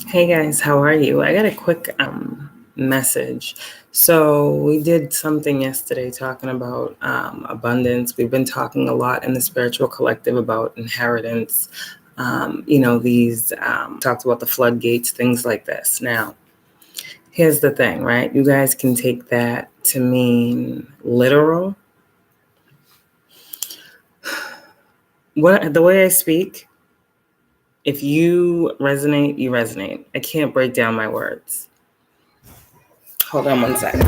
Hey guys, how are you? I got a quick message. So we did something yesterday talking about abundance. We've been talking a lot in the spiritual collective about inheritance. These talked about the floodgates, things like this. Now, here's the thing, right? You guys can take that to mean literal. The way I speak, if you resonate, you resonate. I can't break down my words. Hold on one second.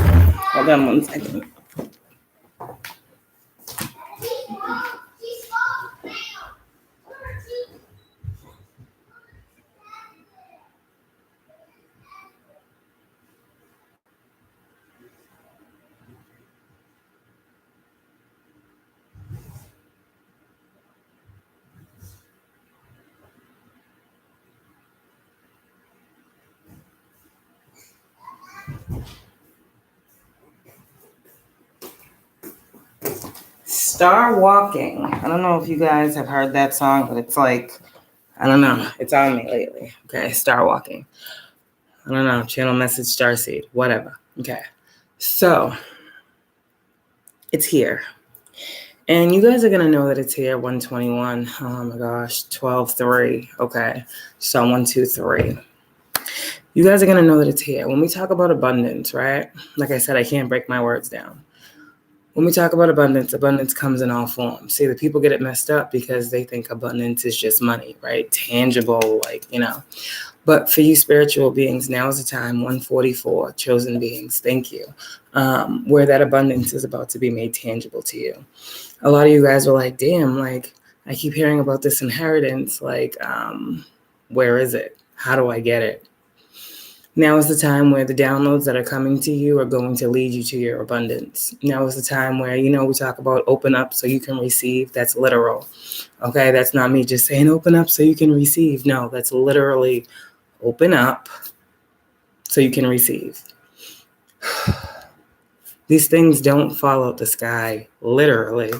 Star Walking. I don't know if you guys have heard that song, but it's like, I don't know. It's on me lately. Okay, Star Walking. I don't know. Channel message Starseed. Whatever. Okay. So, it's here. And you guys are going to know that it's here, 121. Oh my gosh, 12-3. Okay. So, 1, 2, 3. You guys are going to know that it's here. When we talk about abundance, right? Like I said, I can't break my words down. When we talk about abundance, abundance comes in all forms. See, the people get it messed up because they think abundance is just money, right? Tangible, But for you spiritual beings, now is the time, 144, chosen beings, thank you, where that abundance is about to be made tangible to you. A lot of you guys are like, damn, I keep hearing about this inheritance. Where is it? How do I get it? Now is the time where the downloads that are coming to you are going to lead you to your abundance. Now is the time where, we talk about open up so you can receive. That's literal. Okay, that's not me just saying open up so you can receive. No, that's literally open up so you can receive. These things don't fall out the sky, literally,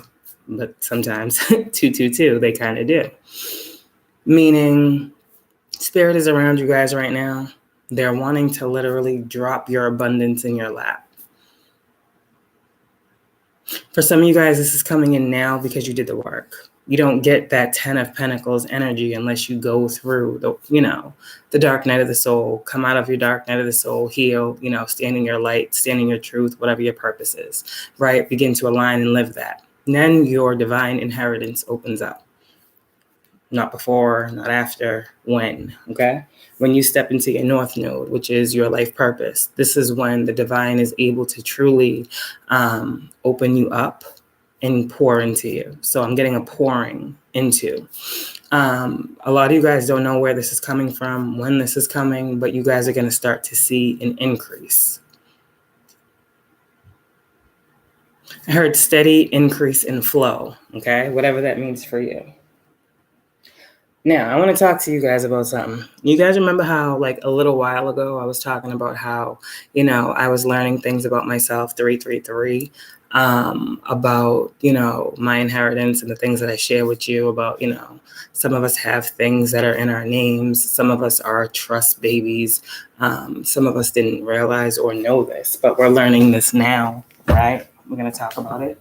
but sometimes 222, they kind of do. Meaning, spirit is around you guys right now. They're wanting to literally drop your abundance in your lap. For some of you guys, this is coming in now because you did the work. You don't get that 10 of Pentacles energy unless you go through the dark night of the soul, come out of your dark night of the soul, heal, stand in your light, stand in your truth, whatever your purpose is, right? Begin to align and live that. And then your divine inheritance opens up. Not before, not after, when, okay? When you step into your North Node, which is your life purpose, this is when the divine is able to truly open you up and pour into you. So I'm getting a pouring into. A lot of you guys don't know where this is coming from, when this is coming, but you guys are going to start to see an increase. I heard steady increase in flow, okay? Whatever that means for you. Now, I want to talk to you guys about something. You guys remember how, a little while ago, I was talking about how, I was learning things about myself, 333, about, my inheritance and the things that I share with you about, some of us have things that are in our names. Some of us are trust babies. Some of us didn't realize or know this, but we're learning this now, right? We're going to talk about it.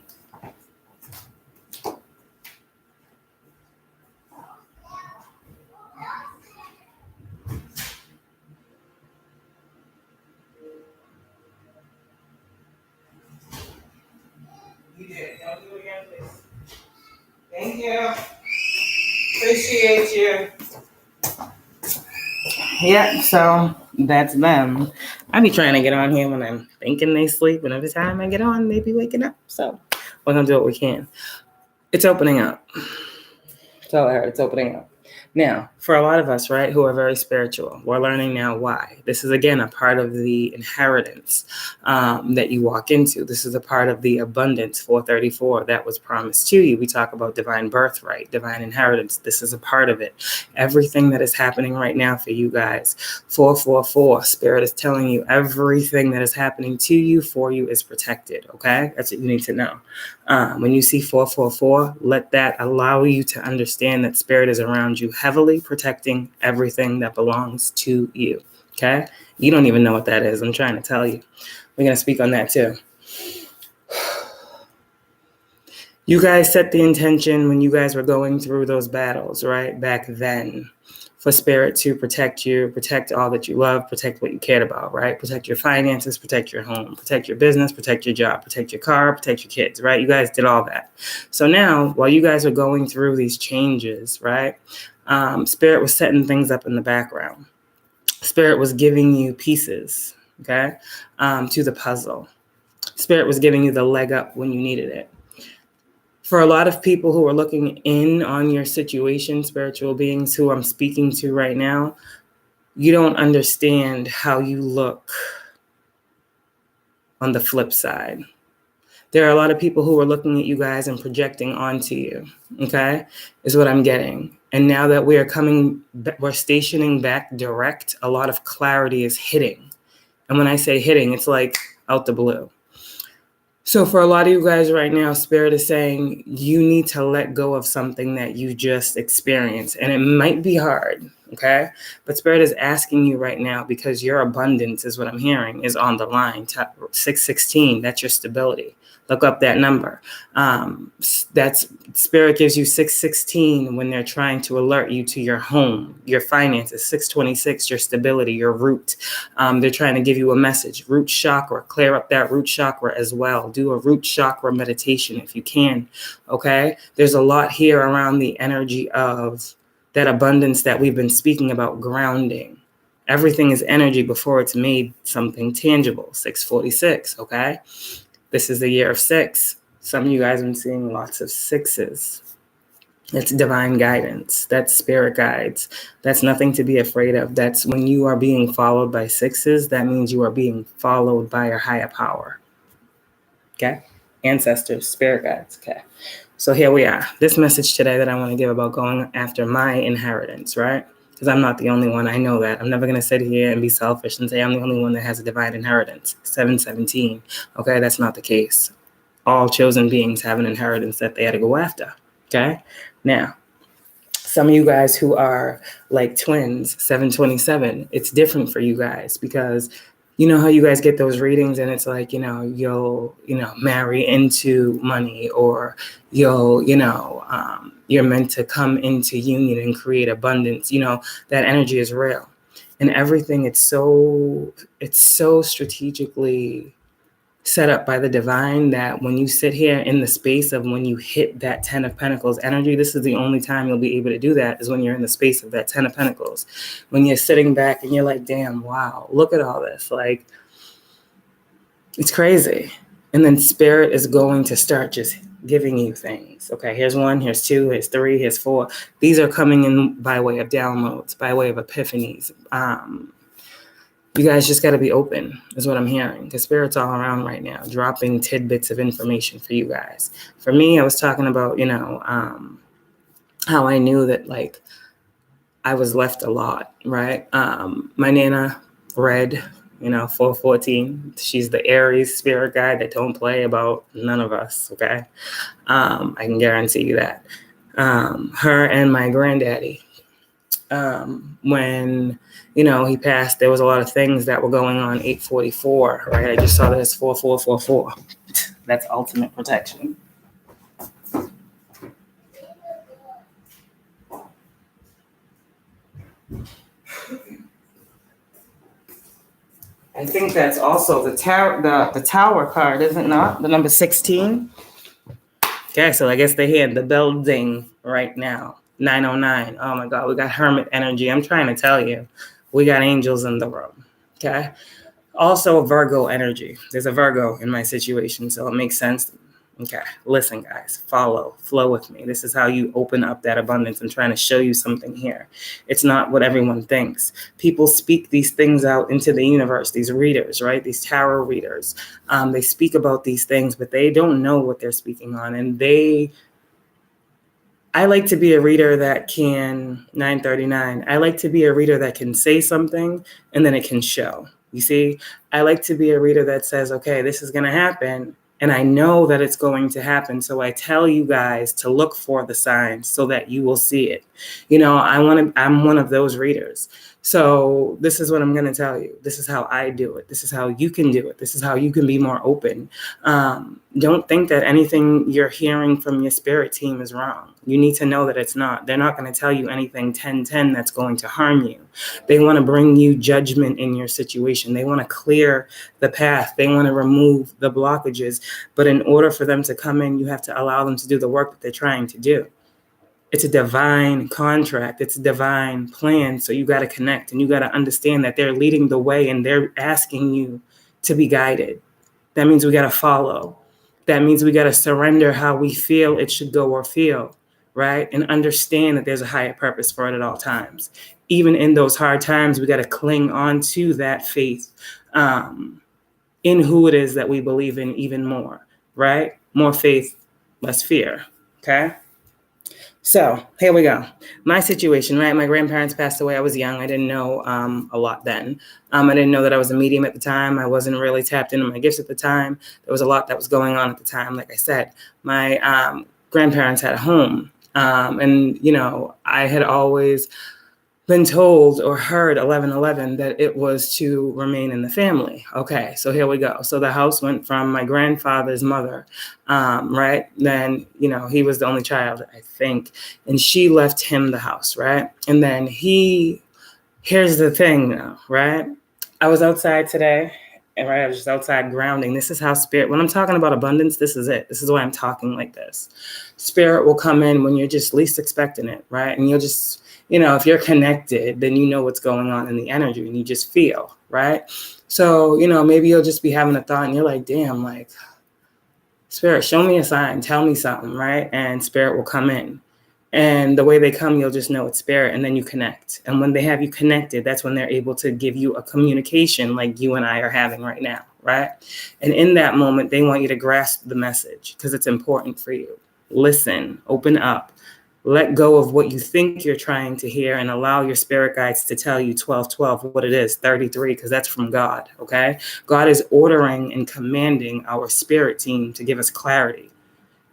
You did. Don't do it again, please. Thank you. Appreciate you. Yeah, so that's them. I be trying to get on here when I'm thinking they sleep, and every time I get on, they be waking up. So we're going to do what we can. It's opening up. Tell her it's opening up. Now, for a lot of us, right, who are very spiritual, we're learning now why. This is, again, a part of the inheritance that you walk into. This is a part of the abundance, 434, that was promised to you. We talk about divine birthright, divine inheritance. This is a part of it. Everything that is happening right now for you guys, 444, Spirit is telling you everything that is happening to you, for you, is protected, okay? That's what you need to know. When you see 444, let that allow you to understand that Spirit is around you heavily protecting everything that belongs to you. Okay? You don't even know what that is. I'm trying to tell you. We're going to speak on that too. You guys set the intention when you guys were going through those battles, right? Back then, for spirit to protect you, protect all that you love, protect what you cared about, right? Protect your finances, protect your home, protect your business, protect your job, protect your car, protect your kids, right? You guys did all that. So now, while you guys are going through these changes, right? Spirit was setting things up in the background. Spirit was giving you pieces, okay, to the puzzle. Spirit was giving you the leg up when you needed it. For a lot of people who are looking in on your situation, spiritual beings who I'm speaking to right now, you don't understand how you look on the flip side. There are a lot of people who are looking at you guys and projecting onto you, okay, is what I'm getting. And now that we're stationing back direct, a lot of clarity is hitting. And when I say hitting, it's like out the blue. So for a lot of you guys right now, Spirit is saying you need to let go of something that you just experienced. And it might be hard, okay? But Spirit is asking you right now, because your abundance is what I'm hearing is on the line. 616, that's your stability. Look up that number. That's Spirit gives you 616 when they're trying to alert you to your home, your finances. 626, your stability, your root. They're trying to give you a message. Root chakra, clear up that root chakra as well. Do a root chakra meditation if you can. Okay, there's a lot here around the energy of that abundance that we've been speaking about, grounding. Everything is energy before it's made something tangible. 646. Okay. This is the year of 6. Some of you guys have been seeing lots of 6s. That's divine guidance. That's spirit guides. That's nothing to be afraid of. That's when you are being followed by 6s, that means you are being followed by your higher power. Okay? Ancestors, spirit guides. Okay. So here we are. This message today that I want to give about going after my inheritance, right? Because I'm not the only one. I know that. I'm never going to sit here and be selfish and say I'm the only one that has a divine inheritance. 717. Okay, that's not the case. All chosen beings have an inheritance that they had to go after. Okay? Now, some of you guys who are like twins, 727, it's different for you guys because you know how you guys get those readings and it's like, you'll, marry into money or you'll, you're meant to come into union and create abundance. That energy is real. And everything, it's so strategically set up by the divine that when you sit here in the space of when you hit that 10 of Pentacles energy, this is the only time you'll be able to do that is when you're in the space of that 10 of Pentacles. When you're sitting back and you're like, damn, wow, look at all this. Like, it's crazy. And then Spirit is going to start just giving you things. Okay, here's 1, here's 2, here's 3, here's 4. These are coming in by way of downloads, by way of epiphanies. You guys just got to be open, is what I'm hearing. Because Spirit's all around right now, dropping tidbits of information for you guys. For me, I was talking about, how I knew that, like, I was left a lot, right? My Nana, Red, 414. She's the Aries spirit guide that don't play about none of us, okay? I can guarantee you that. Her and my granddaddy. When, he passed, there was a lot of things that were going on 844, right? I just saw this 4444. That's ultimate protection. I think that's also the tower card, is it not? The number 16. Okay, so I guess they're here in the building right now. 909. Oh my God, we got hermit energy. I'm trying to tell you, we got angels in the room. Okay. Also Virgo energy. There's a Virgo in my situation, so it makes sense. Okay. Listen, guys, flow with me. This is how you open up that abundance. I'm trying to show you something here. It's not what everyone thinks. People speak these things out into the universe, these readers, right? These tarot readers. They speak about these things, but they don't know what they're speaking on. And I like to be a reader that can, 939, I like to be a reader that can say something and then it can show. You see, I like to be a reader that says, okay, this is going to happen. And I know that it's going to happen. So I tell you guys to look for the signs so that you will see it. You know, I'm one of those readers. So this is what I'm going to tell you. This is how I do it. This is how you can do it. This is how you can be more open. Don't think that anything you're hearing from your spirit team is wrong. You need to know that it's not. They're not going to tell you anything 10-10 that's going to harm you. They want to bring you judgment in your situation. They want to clear the path. They want to remove the blockages. But in order for them to come in, you have to allow them to do the work that they're trying to do. It's a divine contract. It's a divine plan. So you got to connect and you got to understand that they're leading the way and they're asking you to be guided. That means we got to follow. That means we got to surrender how we feel it should go or feel, right? And understand that there's a higher purpose for it at all times. Even in those hard times, we got to cling on to that faith in who it is that we believe in even more, right? More faith, less fear, okay? So here we go. My situation, right? My grandparents passed away. I was young. I didn't know a lot then. I didn't know that I was a medium at the time. I wasn't really tapped into my gifts at the time. There was a lot that was going on at the time. Like I said, my grandparents had a home. And, you know, I had always been told or heard 1111 that it was to remain in the family. Okay, so here we go. So the house went from my grandfather's mother, right? Then, you know, he was the only child, I think, and she left him the house, right? And then here's the thing now, right? I was outside today, and right, I was just outside grounding. This is how spirit, when I'm talking about abundance, this is it. This is why I'm talking like this. Spirit will come in when you're just least expecting it, right? And you'll just, you know, if you're connected, then you know what's going on in the energy and you just feel, right? So, you know, maybe you'll just be having a thought and you're like, damn, like, spirit, show me a sign, tell me something, right? And spirit will come in. And the way they come, you'll just know it's spirit, and then you connect. And when they have you connected, that's when they're able to give you a communication like you and I are having right now, right? And in that moment, they want you to grasp the message because it's important for you. Listen, open up. Let go of what you think you're trying to hear and allow your spirit guides to tell you 1212 what it is, 33, because that's from God, okay? God is ordering and commanding our spirit team to give us clarity.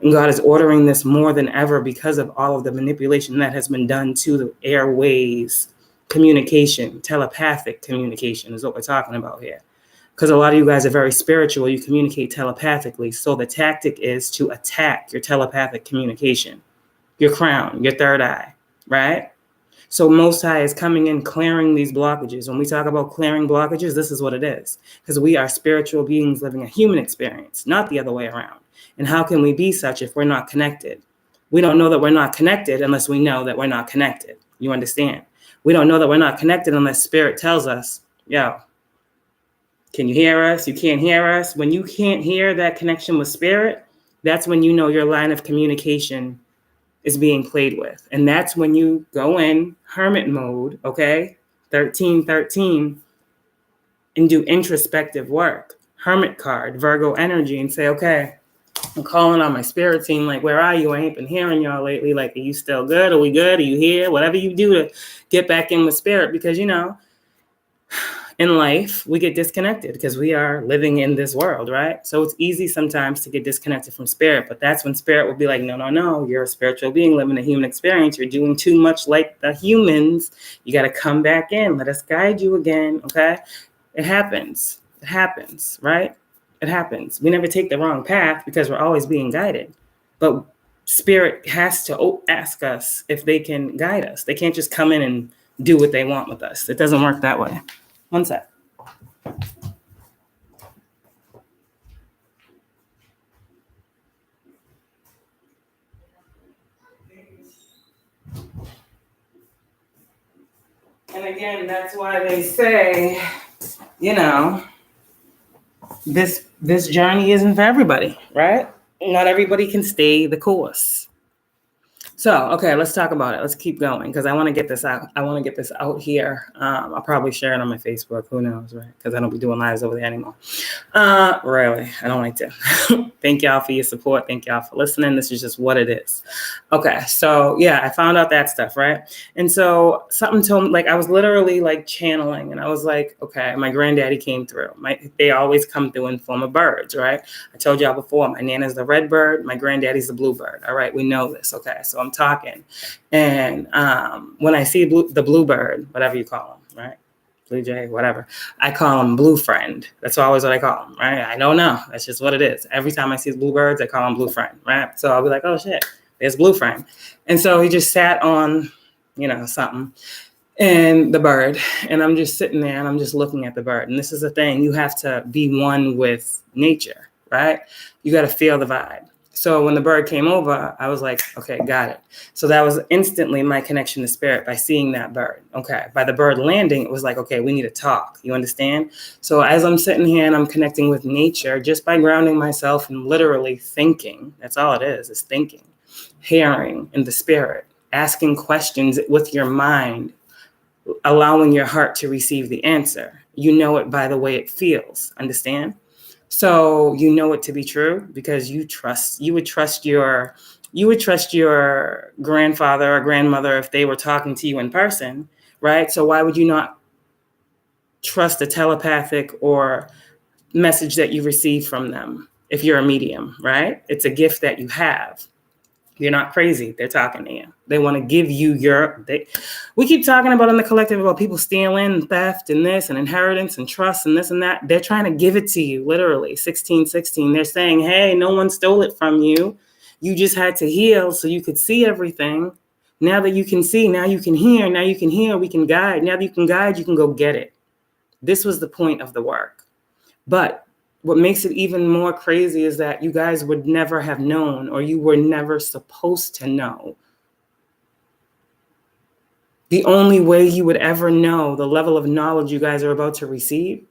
And God is ordering this more than ever because of all of the manipulation that has been done to the airways, communication, telepathic communication is what we're talking about here. Because a lot of you guys are very spiritual, you communicate telepathically. So the tactic is to attack your telepathic communication. Your crown, your third eye, right? So Most High is coming in, clearing these blockages. When we talk about clearing blockages, this is what it is. Because we are spiritual beings living a human experience, not the other way around. And how can we be such if we're not connected? We don't know that we're not connected unless we know that we're not connected. You understand? We don't know that we're not connected unless spirit tells us, yo, can you hear us? You can't hear us. When you can't hear that connection with spirit, that's when you know your line of communication is being played with. And that's when you go in hermit mode, okay? 1313, and do introspective work. Hermit card, Virgo energy, and say, okay, I'm calling on my spirit team, like, where are you? I ain't been hearing y'all lately. Like, are you still good? Are we good? Are you here? Whatever you do to get back in with spirit, because, you know, in life, we get disconnected because we are living in this world, right? So it's easy sometimes to get disconnected from spirit, but that's when spirit will be like, no, you're a spiritual being living a human experience. You're doing too much like the humans. You got to come back in. Let us guide you again, okay? It happens. It happens, right? It happens. We never take the wrong path because we're always being guided. But spirit has to ask us if they can guide us. They can't just come in and do what they want with us. It doesn't work that way. One sec. And again, that's why they say, you know, this journey isn't for everybody, right? Not everybody can stay the course. So, okay, let's talk about it. Let's keep going because I want to get this out. I want to get this out here. I'll probably share it on my Facebook. Who knows, right? Because I don't be doing lives over there anymore. Really, I don't like to. Thank y'all for your support. Thank y'all for listening. This is just what it is. Okay, so yeah, I found out that stuff, right? And so something told me, like I was literally like channeling, and I was like, okay, my granddaddy came through. They always come through in form of birds, right? I told y'all before, my nana's the red bird, my granddaddy's the blue bird. All right, we know this. Okay, so I'm talking, and when I see the blue bird, whatever you call him, right? Blue Jay, whatever. I call him Blue Friend. That's always what I call him, right? I don't know. That's just what it is. Every time I see bluebirds, I call him Blue Friend, right? So I'll be like, oh shit, there's Blue Friend. And so he just sat on, something, and the bird, and I'm just sitting there and I'm just looking at the bird. And this is the thing, you have to be one with nature, right? You got to feel the vibe. So when the bird came over, I was like, okay, got it. So that was instantly my connection to spirit by seeing that bird. Okay. By the bird landing, it was like, okay, we need to talk. You understand? So as I'm sitting here and I'm connecting with nature, just by grounding myself and literally thinking, that's all it is thinking, hearing in the spirit, asking questions with your mind, allowing your heart to receive the answer. You know it by the way it feels. Understand? So you know it to be true because you would trust your grandfather or grandmother if they were talking to you in person, right? So why would you not trust a telepathic or message that you receive from them if you're a medium, right? It's a gift that you have. You're not crazy. They're talking to you. They want to give you we keep talking about in the collective about people stealing and theft and this and inheritance and trust and this and that. They're trying to give it to you, literally. 1616. They're saying, hey, no one stole it from you. You just had to heal so you could see everything. Now that you can see, now you can hear. Now you can hear, we can guide. Now that you can guide, you can go get it. This was the point of the work. But what makes it even more crazy is that you guys would never have known, or you were never supposed to know. The only way you would ever know the level of knowledge you guys are about to receive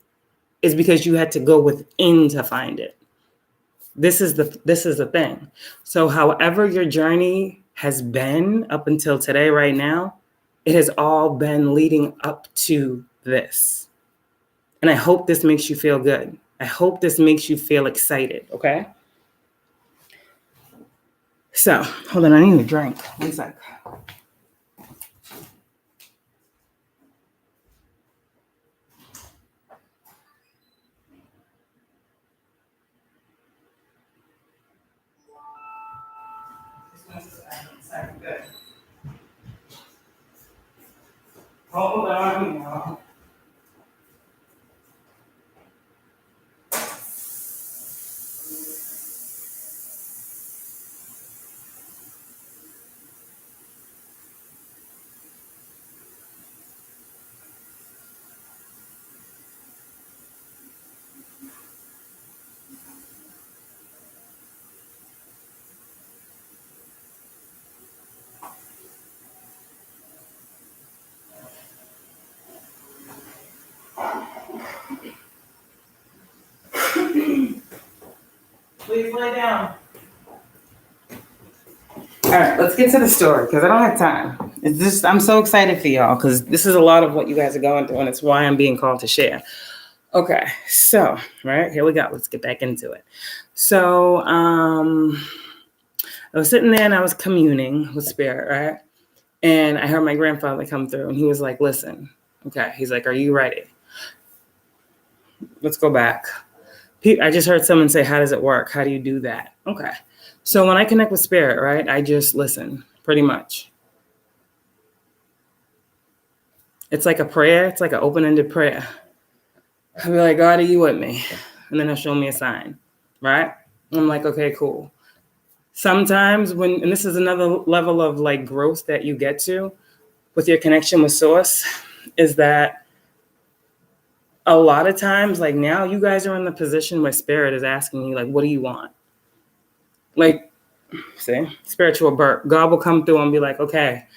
is because you had to go within to find it. This is the thing. So however your journey has been up until today, right now, it has all been leading up to this. And I hope this makes you feel good. I hope this makes you feel excited, okay? So, hold on, I need a drink. One sec. Good. Hold on, y'all. Please lay down. All right, let's get to the story because I don't have time. It's just, I'm so excited for y'all because this is a lot of what you guys are going through and it's why I'm being called to share. Okay, so, right, here we go. Let's get back into it. So, I was sitting there and I was communing with spirit, right? And I heard my grandfather come through and he was like, listen, okay. He's like, are you ready? Let's go back. I just heard someone say, how does it work? How do you do that? Okay. So when I connect with spirit, right, I just listen, pretty much. It's like a prayer. It's like an open-ended prayer. I'll be like, God, are you with me? And then he'll show me a sign, right? I'm like, okay, cool. Sometimes and this is another level of like growth that you get to with your connection with source, is that a lot of times, like now you guys are in the position where spirit is asking you, like, what do you want? Like, see, spiritual birth. God will come through and be like, okay,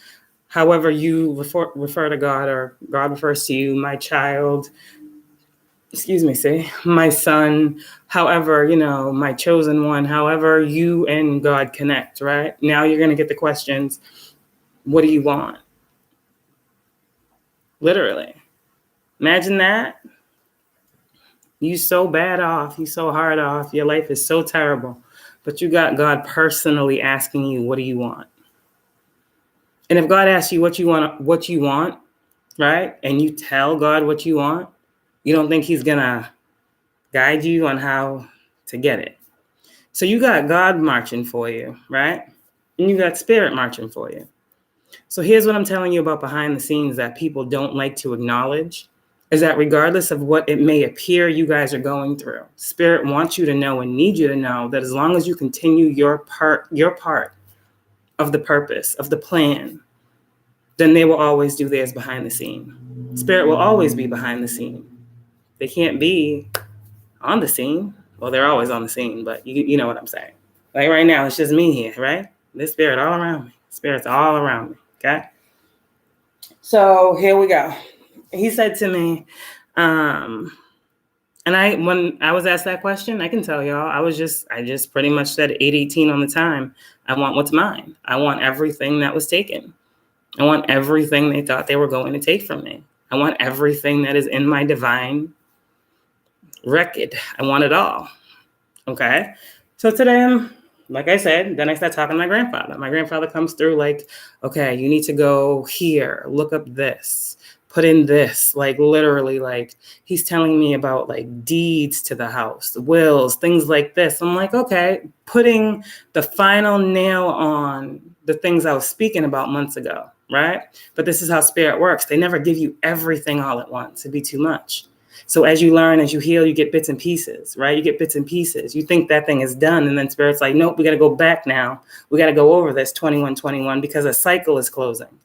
however you refer to God or God refers to you, my child, excuse me, say, my son, however, my chosen one, however you and God connect, right? Now you're going to get the questions, what do you want? Literally. Imagine that. You so bad off, you so hard off, your life is so terrible, but you got God personally asking you, what do you want? And if God asks you what you want, right? And you tell God what you want, you don't think he's going to guide you on how to get it. So you got God marching for you, right? And you got spirit marching for you. So here's what I'm telling you about behind the scenes that people don't like to acknowledge, is that regardless of what it may appear you guys are going through, spirit wants you to know and need you to know that as long as you continue your part of the purpose, of the plan, then they will always do theirs behind the scene. Spirit will always be behind the scene. They can't be on the scene. Well, they're always on the scene, but you know what I'm saying. Like right now, it's just me here, right? This spirit all around me. Spirit's all around me, okay? So here we go. He said to me, and when I was asked that question, I can tell y'all, I just pretty much said 818 on the time. I want what's mine. I want everything that was taken. I want everything they thought they were going to take from me. I want everything that is in my divine record. I want it all. Okay. So today, like I said, then I start talking to my grandfather. My grandfather comes through like, okay, you need to go here, look up this, put in this, like literally, like he's telling me about like deeds to the house, wills, things like this. I'm like, okay, putting the final nail on the things I was speaking about months ago, right? But this is how spirit works. They never give you everything all at once. It'd be too much. So as you learn, as you heal, you get bits and pieces, right? You get bits and pieces. You think that thing is done. And then spirit's like, nope, we got to go back now. We got to go over this 2121 because a cycle is closing.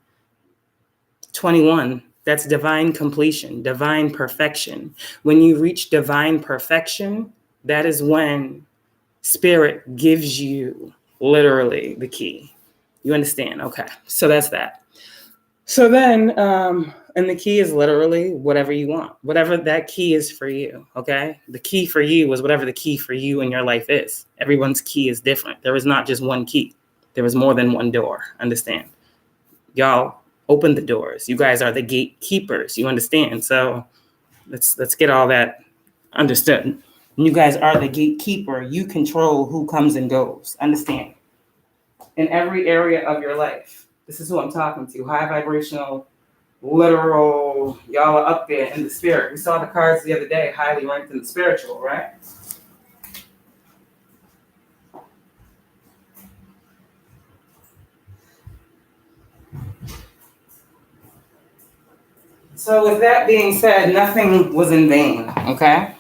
21, that's divine completion, divine perfection. When you reach divine perfection, that is when spirit gives you literally the key. You understand? Okay. So that's that. So then, and the key is literally whatever you want, whatever that key is for you. Okay. The key for you is whatever the key for you in your life is. Everyone's key is different. There is not just one key. There is more than one door. Understand? Y'all open the doors. You guys are the gatekeepers. You understand? So let's get all that understood. You guys are the gatekeeper. You control who comes and goes. Understand? In every area of your life. This is who I'm talking to. High vibrational, literal, y'all are up there in the spirit. We saw the cards the other day, highly ranked in the spiritual, right? So with that being said, nothing was in vain, okay?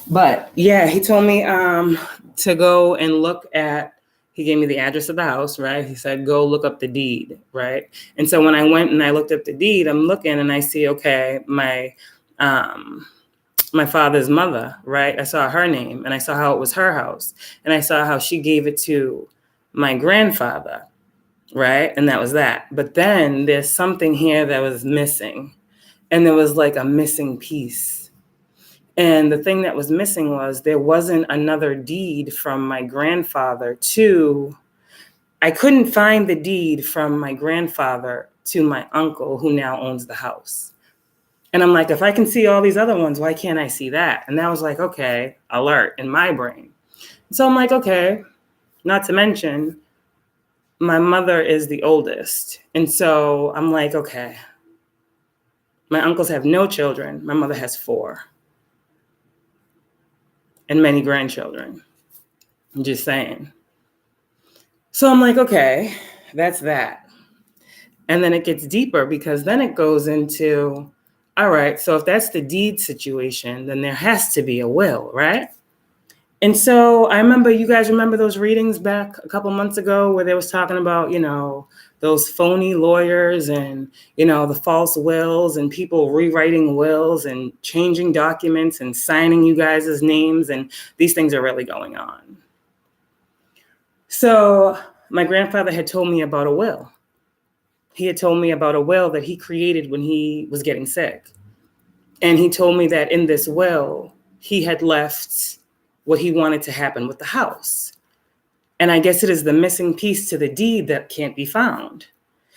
But yeah, he told me to go and look at, he gave me the address of the house, right? He said, go look up the deed, right? And so when I went and I looked up the deed, I'm looking and I see, okay, my father's mother, right? I saw her name and I saw how it was her house. And I saw how she gave it to my grandfather, right? And that was that. But then there's something here that was missing. And there was like a missing piece. And the thing that was missing was there wasn't another deed from my grandfather to, I couldn't find the deed from my grandfather to my uncle who now owns the house. And I'm like, if I can see all these other ones, why can't I see that? And that was like, okay, alert in my brain. So I'm like, okay, not to mention, my mother is the oldest. And so I'm like, okay, my uncles have no children. My mother has 4. And many grandchildren. I'm just saying. So I'm like, okay, that's that. And then it gets deeper because then it goes into, all right, so if that's the deed situation, then there has to be a will, right? And so I remember, you guys remember those readings back a couple months ago where they was talking about, those phony lawyers and, the false wills and people rewriting wills and changing documents and signing you guys' names. And these things are really going on. So my grandfather had told me about a will. He had told me about a will that he created when he was getting sick. And he told me that in this will, he had left what he wanted to happen with the house. And I guess it is the missing piece to the deed that can't be found.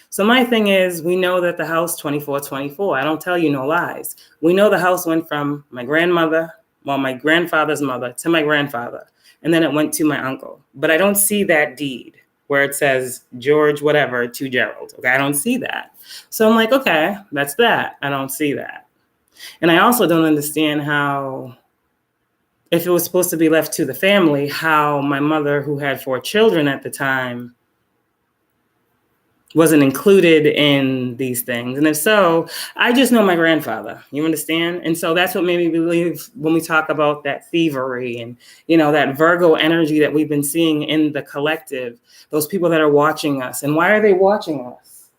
So my thing is, we know that the house 2424, I don't tell you no lies. We know the house went from my grandmother, my grandfather's mother to my grandfather. And then it went to my uncle. But I don't see that deed where it says George, whatever, to Gerald. Okay, I don't see that. So I'm like, okay, that's that. I don't see that. And I also don't understand how, if it was supposed to be left to the family, how my mother, who had 4 children at the time, wasn't included in these things. And if so, I just know my grandfather, you understand? And so that's what made me believe when we talk about that thievery and, you know, that Virgo energy that we've been seeing in the collective, those people that are watching us. And why are they watching us?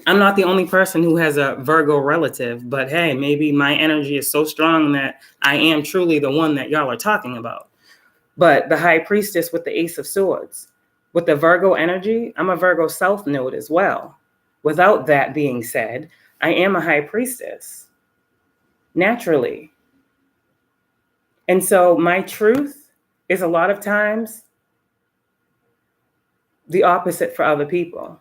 I'm not the only person who has a Virgo relative, but hey, maybe my energy is so strong that I am truly the one that y'all are talking about. But the High Priestess with the Ace of Swords, with the Virgo energy, I'm a Virgo South node as well. Without that being said, I am a High Priestess, naturally. And so my truth is a lot of times the opposite for other people.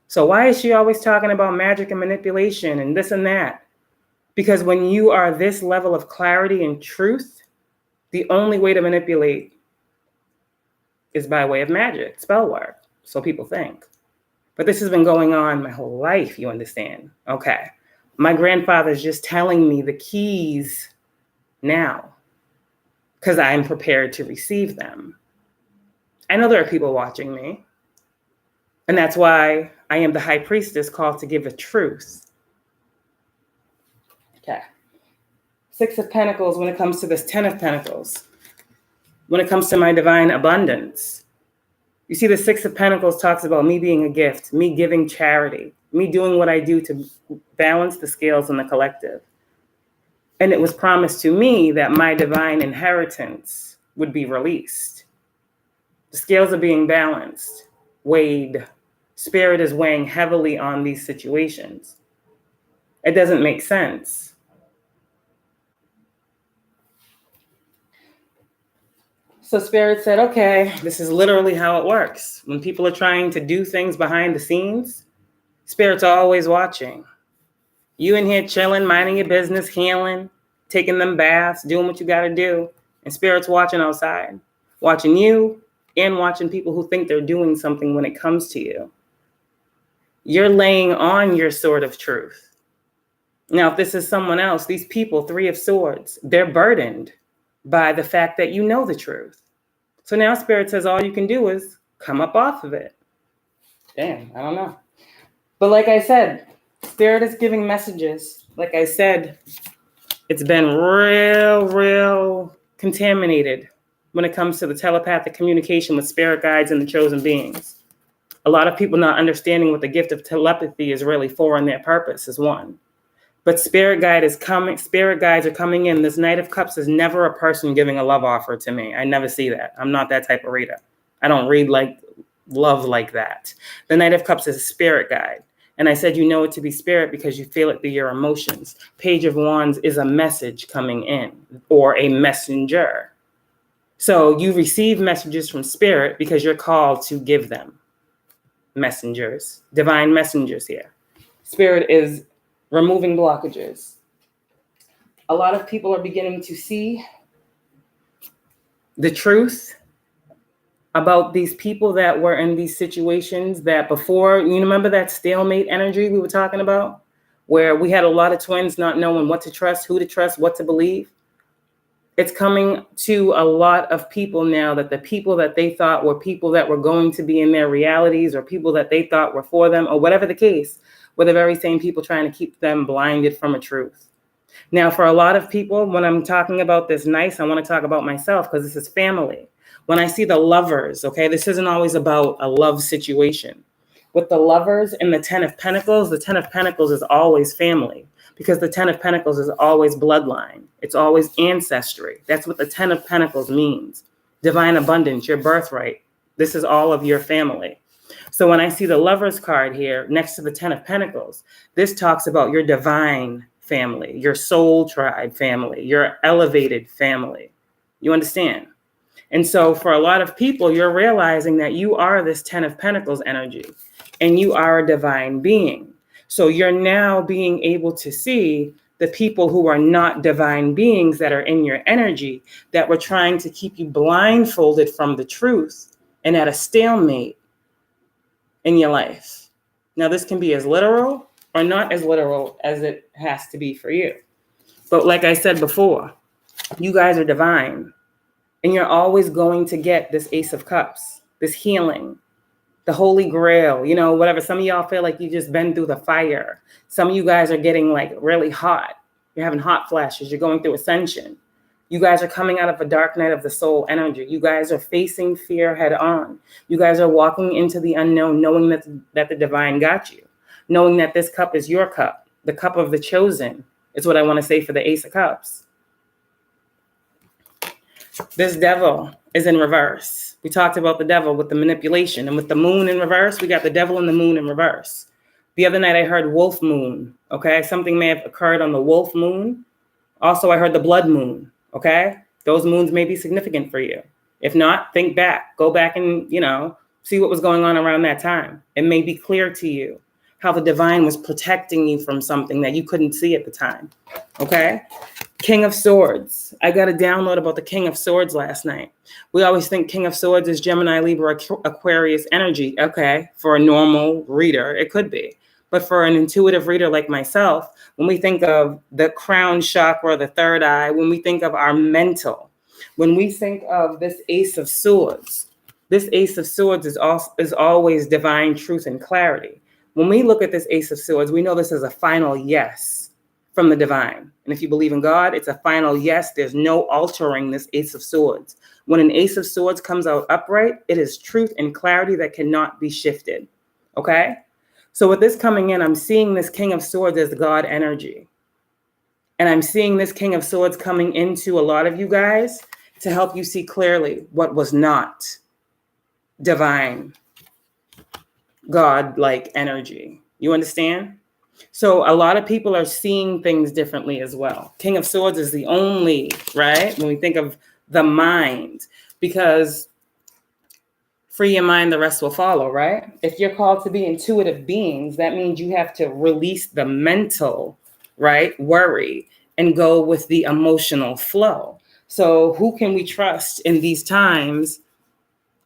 So why is she always talking about magic and manipulation and this and that? Because when you are this level of clarity and truth, the only way to manipulate is by way of magic, spell work, so people think. But this has been going on my whole life, you understand? Okay. My grandfather's just telling me the keys now because I'm prepared to receive them. I know there are people watching me, and that's why I am the High Priestess called to give a truth. Okay. 6 of Pentacles when it comes to this 10 of Pentacles. When it comes to my divine abundance, you see the 6 of Pentacles talks about me being a gift, me giving charity, me doing what I do to balance the scales in the collective. And it was promised to me that my divine inheritance would be released. The scales are being balanced, weighed. Spirit is weighing heavily on these situations. It doesn't make sense. So Spirit said, okay, this is literally how it works. When people are trying to do things behind the scenes, Spirit's always watching. You in here chilling, minding your business, healing, taking them baths, doing what you got to do. And Spirit's watching outside, watching you and watching people who think they're doing something when it comes to you. You're laying on your sword of truth. Now, if this is someone else, these people, 3 of Swords, they're burdened by the fact that you know the truth. So now Spirit says all you can do is come up off of it. Damn, I don't know. But like I said, Spirit is giving messages. Like I said, it's been real contaminated when it comes to the telepathic communication with spirit guides and the chosen beings. A lot of people not understanding what the gift of telepathy is really for and their purpose is one. But spirit guides are coming in. This Knight of Cups is never a person giving a love offer to me. I never see that. I'm not that type of reader. I don't read like love like that. The Knight of Cups is a spirit guide. And I said, you know it to be spirit because you feel it through your emotions. Page of Wands is a message coming in or a messenger. So you receive messages from spirit because you're called to give them. Messengers, divine messengers here. Spirit is removing blockages. A lot of people are beginning to see the truth about these people that were in these situations that before, you remember that stalemate energy we were talking about, where we had a lot of twins not knowing what to trust, who to trust, what to believe. It's coming to a lot of people now that the people that they thought were people that were going to be in their realities or people that they thought were for them or whatever the case, were the very same people trying to keep them blinded from a truth. Now, for a lot of people, when I'm talking about this nice, I want to talk about myself because this is family. When I see the lovers, okay, this isn't always about a love situation. With the lovers and the 10 of Pentacles is always family because the 10 of Pentacles is always bloodline. It's always ancestry. That's what the 10 of Pentacles means. Divine abundance, your birthright. This is all of your family. So when I see the Lovers card here next to the 10 of Pentacles, this talks about your divine family, your soul tribe family, your elevated family. You understand? And so for a lot of people, you're realizing that you are this 10 of Pentacles energy and you are a divine being. So you're now being able to see the people who are not divine beings that are in your energy that were trying to keep you blindfolded from the truth and at a stalemate in your life. Now, this can be as literal or not as literal as it has to be for you. But like I said before, you guys are divine. And you're always going to get this Ace of Cups, this healing, the Holy Grail, you know, whatever. Some of y'all feel like you've just been through the fire. Some of you guys are getting like really hot. You're having hot flashes. You're going through ascension. You guys are coming out of a dark night of the soul energy. You guys are facing fear head on. You guys are walking into the unknown, knowing that the divine got you, knowing that this cup is your cup, the cup of the chosen is what I want to say for the Ace of Cups. This devil is in reverse. We talked about the devil with the manipulation, and with the moon in reverse, we got the devil and the moon in reverse. The other night I heard wolf moon, okay? Something may have occurred on the wolf moon. Also, I heard the blood moon, okay? Those moons may be significant for you. If not, think back. Go back and, you know, see what was going on around that time. It may be clear to you how the divine was protecting you from something that you couldn't see at the time, okay? King of Swords. I got a download about the King of Swords last night. We always think King of Swords is Gemini, Libra, Aquarius energy. Okay, for a normal reader, it could be. But for an intuitive reader like myself, when we think of the crown chakra, the third eye, when we think of our mental, when we think of this Ace of Swords is always divine truth and clarity. When we look at this Ace of Swords, we know this is a final yes from the divine. And if you believe in God, it's a final yes. There's no altering this Ace of Swords. When an Ace of Swords comes out upright, it is truth and clarity that cannot be shifted. Okay? So with this coming in, I'm seeing this King of Swords as God energy. And I'm seeing this King of Swords coming into a lot of you guys to help you see clearly what was not divine, God-like energy. You understand? So a lot of people are seeing things differently as well. King of Swords is the only, right? When we think of the mind, because free your mind, the rest will follow, right? If you're called to be intuitive beings, that means you have to release the mental, right, worry and go with the emotional flow. So who can we trust in these times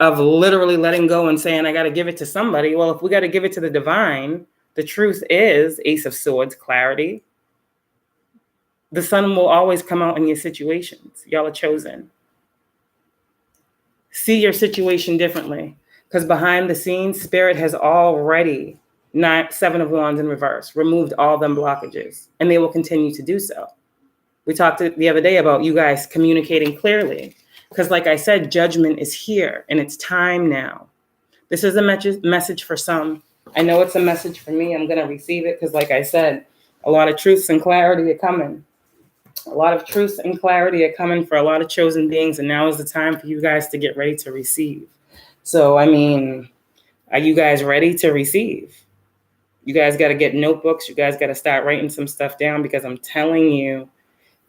of literally letting go and saying, I got to give it to somebody? Well, if we got to give it to the divine, the truth is Ace of Swords, clarity. The sun will always come out in your situations. Y'all are chosen. See your situation differently, because behind the scenes, Spirit has already, 7 of Wands in reverse, removed all them blockages, and they will continue to do so. We talked the other day about you guys communicating clearly, because like I said, judgment is here, and it's time now. This is a message for some. I know it's a message for me. I'm going to receive it because, like I said, a lot of truths and clarity are coming. A lot of truths and clarity are coming for a lot of chosen beings, and now is the time for you guys to get ready to receive. So, I mean, are you guys ready to receive? You guys got to get notebooks. You guys got to start writing some stuff down, because I'm telling you,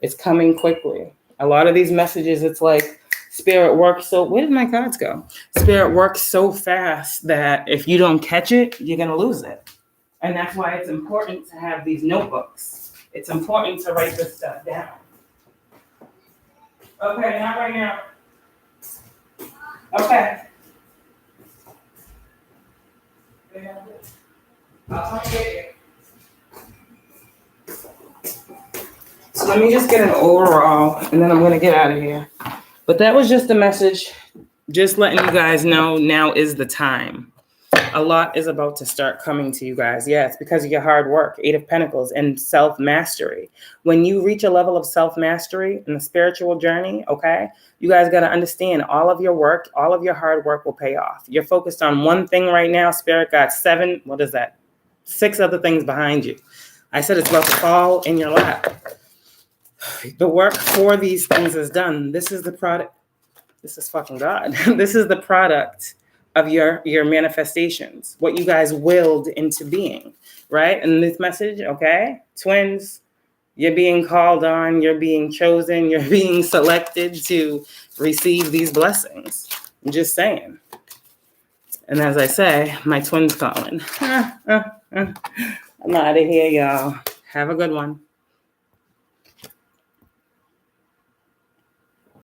it's coming quickly. A lot of these messages, it's like, Spirit works so, where did my cards go? Spirit works so fast that if you don't catch it, you're going to lose it. And that's why it's important to have these notebooks. It's important to write this stuff down. Okay, not right now. Okay. I'll come get you. So let me just get an overall, and then I'm going to get out of here. But that was just a message, just letting you guys know now is the time. A lot is about to start coming to you guys. Yeah, it's because of your hard work, 8 of Pentacles, and self-mastery. When you reach a level of self-mastery in the spiritual journey, okay, you guys got to understand all of your work, all of your hard work will pay off. You're focused on one thing right now. Spirit got 6 other things behind you. I said it's about to fall in your lap. The work for these things is done. This is the product. This is fucking God. This is the product of your manifestations, what you guys willed into being, right? And this message, okay? Twins, You're being called on. You're being chosen. You're being selected to receive these blessings. I'm just saying. And as I say, my twin's calling. I'm out of here, y'all. Have a good one.